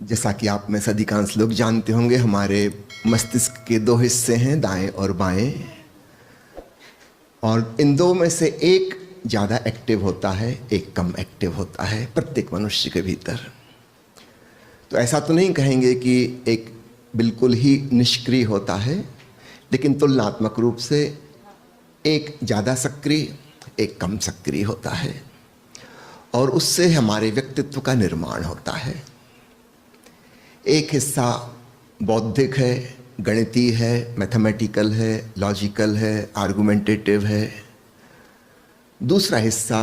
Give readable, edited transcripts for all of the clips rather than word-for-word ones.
जैसा कि आप में से अधिकांश लोग जानते होंगे, हमारे मस्तिष्क के दो हिस्से हैं, दाएं और बाएं, और इन दो में से एक ज़्यादा एक्टिव होता है, एक कम एक्टिव होता है प्रत्येक मनुष्य के भीतर। तो ऐसा तो नहीं कहेंगे कि एक बिल्कुल ही निष्क्रिय होता है, लेकिन तुलनात्मक रूप से एक ज़्यादा सक्रिय, एक कम सक्रिय होता है, और उससे हमारे व्यक्तित्व का निर्माण होता है। एक हिस्सा बौद्धिक है, गणितीय है, मैथमेटिकल है, लॉजिकल है, आर्गुमेंटेटिव है। दूसरा हिस्सा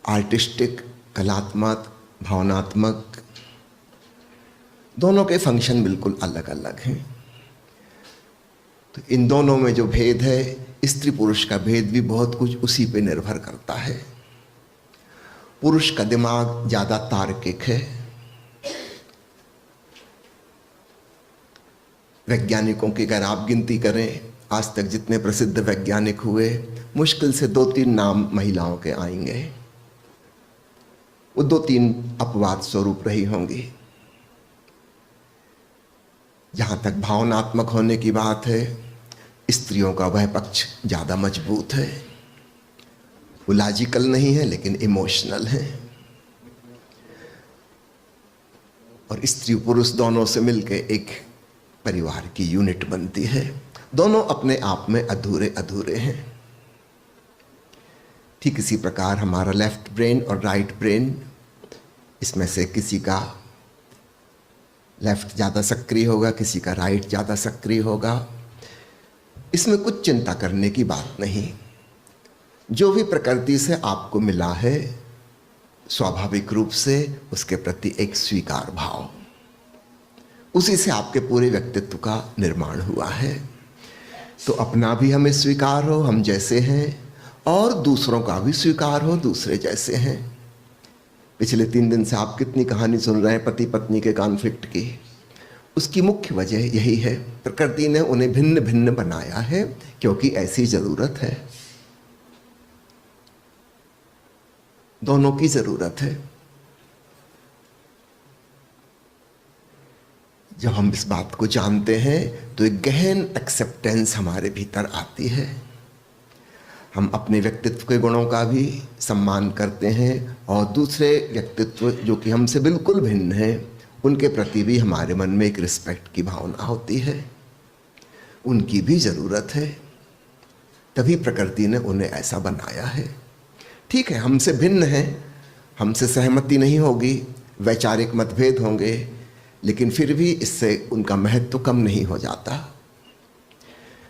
आर्टिस्टिक, कलात्मक, भावनात्मक। दोनों के फंक्शन बिल्कुल अलग अलग हैं। तो इन दोनों में जो भेद है, स्त्री पुरुष का भेद भी बहुत कुछ उसी पे निर्भर करता है। पुरुष का दिमाग ज़्यादा तार्किक है। वैज्ञानिकों की अगर आप गिनती करें, आज तक जितने प्रसिद्ध वैज्ञानिक हुए, मुश्किल से 2-3 नाम महिलाओं के आएंगे। वो 2-3 अपवाद स्वरूप रही होंगी। जहाँ तक भावनात्मक होने की बात है, स्त्रियों का वह पक्ष ज़्यादा मजबूत है। वो लॉजिकल नहीं है, लेकिन इमोशनल है। और स्त्री पुरुष दोनों से मिलकर एक परिवार की यूनिट बनती है। दोनों अपने आप में अधूरे अधूरे हैं। ठीक इसी प्रकार हमारा लेफ्ट ब्रेन और राइट ब्रेन, इसमें से किसी का लेफ्ट ज़्यादा सक्रिय होगा, किसी का राइट ज़्यादा सक्रिय होगा। इसमें कुछ चिंता करने की बात नहीं। जो भी प्रकृति से आपको मिला है, स्वाभाविक रूप से उसके प्रति एक स्वीकार भाव, उसी से आपके पूरे व्यक्तित्व का निर्माण हुआ है। तो अपना भी हमें स्वीकार हो, हम जैसे हैं, और दूसरों का भी स्वीकार हो, दूसरे जैसे हैं। पिछले 3 दिन से आप कितनी कहानी सुन रहे हैं पति पत्नी के कॉन्फ्लिक्ट की। उसकी मुख्य वजह यही है, प्रकृति ने उन्हें भिन्न भिन्न बनाया है, क्योंकि ऐसी ज़रूरत है। दोनों की ज़रूरत है। जब हम इस बात को जानते हैं तो एक गहन एक्सेप्टेंस हमारे भीतर आती है। हम अपने व्यक्तित्व के गुणों का भी सम्मान करते हैं, और दूसरे व्यक्तित्व जो कि हमसे बिल्कुल भिन्न हैं, उनके प्रति भी हमारे मन में एक रिस्पेक्ट की भावना होती है। उनकी भी ज़रूरत है, तभी प्रकृति ने उन्हें ऐसा बनाया है। ठीक है, हमसे भिन्न हैं, हमसे सहमति नहीं होगी, वैचारिक मतभेद होंगे, लेकिन फिर भी इससे उनका महत्व कम नहीं हो जाता।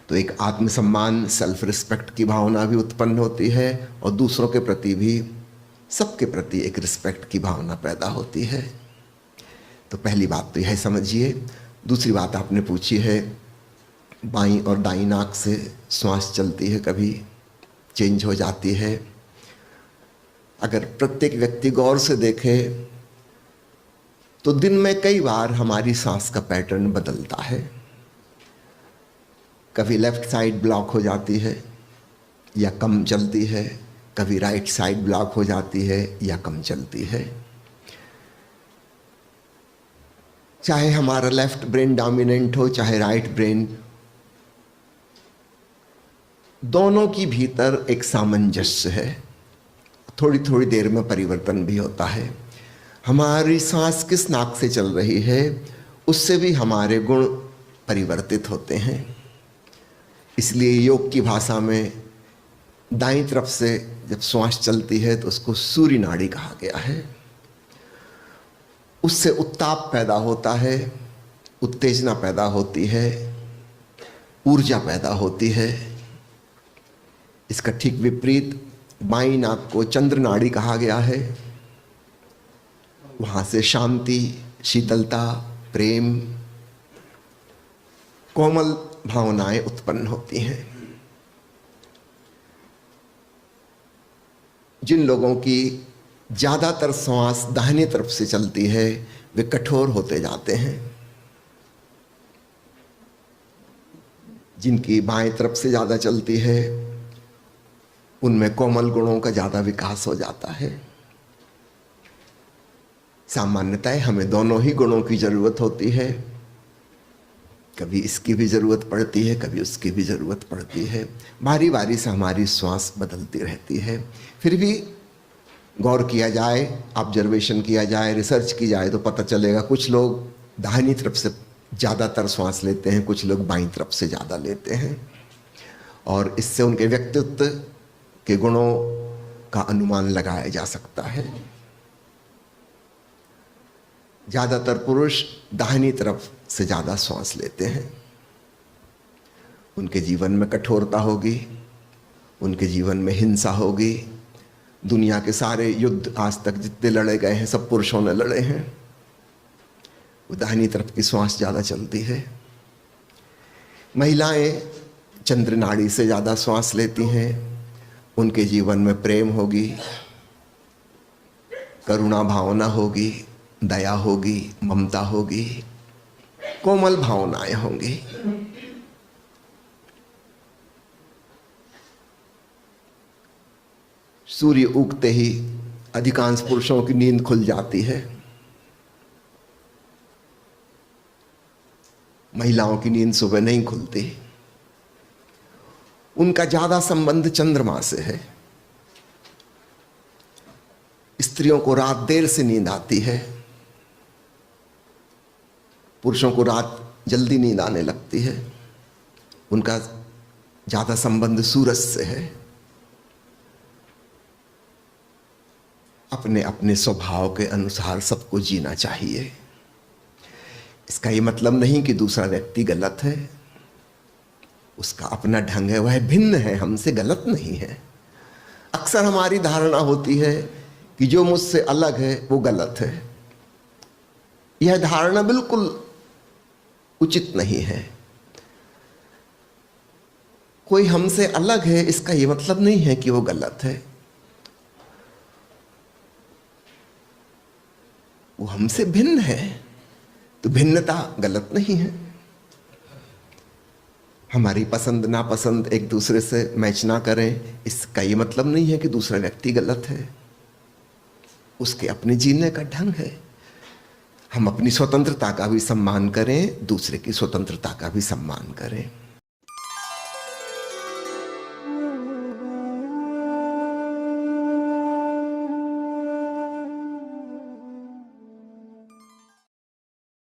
तो एक आत्मसम्मान, सेल्फ रिस्पेक्ट की भावना भी उत्पन्न होती है, और दूसरों के प्रति भी, सबके प्रति एक रिस्पेक्ट की भावना पैदा होती है। तो पहली बात तो यह समझिए। दूसरी बात आपने पूछी है, बाईं और दाईं नाक से श्वास चलती है, कभी चेंज हो जाती है। अगर प्रत्येक व्यक्ति गौर से देखे तो दिन में कई बार हमारी सांस का पैटर्न बदलता है। कभी लेफ्ट साइड ब्लॉक हो जाती है या कम चलती है, कभी राइट साइड ब्लॉक हो जाती है या कम चलती है। चाहे हमारा लेफ्ट ब्रेन डोमिनेंट हो, चाहे राइट ब्रेन, दोनों की भीतर एक सामंजस्य है। थोड़ी थोड़ी देर में परिवर्तन भी होता है। हमारी सांस किस नाक से चल रही है, उससे भी हमारे गुण परिवर्तित होते हैं। इसलिए योग की भाषा में दाईं तरफ से जब श्वास चलती है तो उसको सूर्य नाड़ी कहा गया है। उससे उत्ताप पैदा होता है, उत्तेजना पैदा होती है, ऊर्जा पैदा होती है। इसका ठीक विपरीत बाईं नाक को चंद्र नाड़ी कहा गया है। वहाँ से शांति, शीतलता, प्रेम, कोमल भावनाएं उत्पन्न होती हैं। जिन लोगों की ज़्यादातर श्वास दाहिनी तरफ से चलती है, वे कठोर होते जाते हैं। जिनकी बाएं तरफ से ज़्यादा चलती है, उनमें कोमल गुणों का ज़्यादा विकास हो जाता है। सामान्यतः हमें दोनों ही गुणों की जरूरत होती है। कभी इसकी भी जरूरत पड़ती है, कभी उसकी भी जरूरत पड़ती है। बारी बारी से हमारी श्वास बदलती रहती है। फिर भी गौर किया जाए, ऑब्जर्वेशन किया जाए, रिसर्च की जाए तो पता चलेगा कुछ लोग दाहिनी तरफ से ज़्यादातर श्वास लेते हैं, कुछ लोग बाईं तरफ से ज़्यादा लेते हैं, और इससे उनके व्यक्तित्व के गुणों का अनुमान लगाया जा सकता है। ज़्यादातर पुरुष दाहिनी तरफ से ज़्यादा श्वास लेते हैं। उनके जीवन में कठोरता होगी, उनके जीवन में हिंसा होगी। दुनिया के सारे युद्ध आज तक जितने लड़े गए हैं सब पुरुषों ने लड़े हैं। वो दाहिनी तरफ की श्वास ज़्यादा चलती है। महिलाएं चंद्र नाड़ी से ज़्यादा श्वास लेती हैं। उनके जीवन में प्रेम होगी, करुणा भावना होगी, दया होगी, ममता होगी, कोमल भावनाएं होंगी। सूर्य उगते ही अधिकांश पुरुषों की नींद खुल जाती है। महिलाओं की नींद सुबह नहीं खुलती। उनका ज्यादा संबंध चंद्रमा से है। स्त्रियों को रात देर से नींद आती है, पुरुषों को रात जल्दी नींद आने लगती है। उनका ज्यादा संबंध सूरज से है। अपने अपने स्वभाव के अनुसार सबको जीना चाहिए। इसका ये मतलब नहीं कि दूसरा व्यक्ति गलत है, उसका अपना ढंग है, वह भिन्न है, हमसे गलत नहीं है। अक्सर हमारी धारणा होती है कि जो मुझसे अलग है वो गलत है। यह धारणा बिल्कुल उचित नहीं है। कोई हमसे अलग है इसका ये मतलब नहीं है कि वो गलत है। वो हमसे भिन्न है तो भिन्नता गलत नहीं है। हमारी पसंद नापसंद एक दूसरे से मैच ना करें इसका ये मतलब नहीं है कि दूसरा व्यक्ति गलत है। उसके अपने जीने का ढंग है। हम अपनी स्वतंत्रता का भी सम्मान करें, दूसरे की स्वतंत्रता का भी सम्मान करें।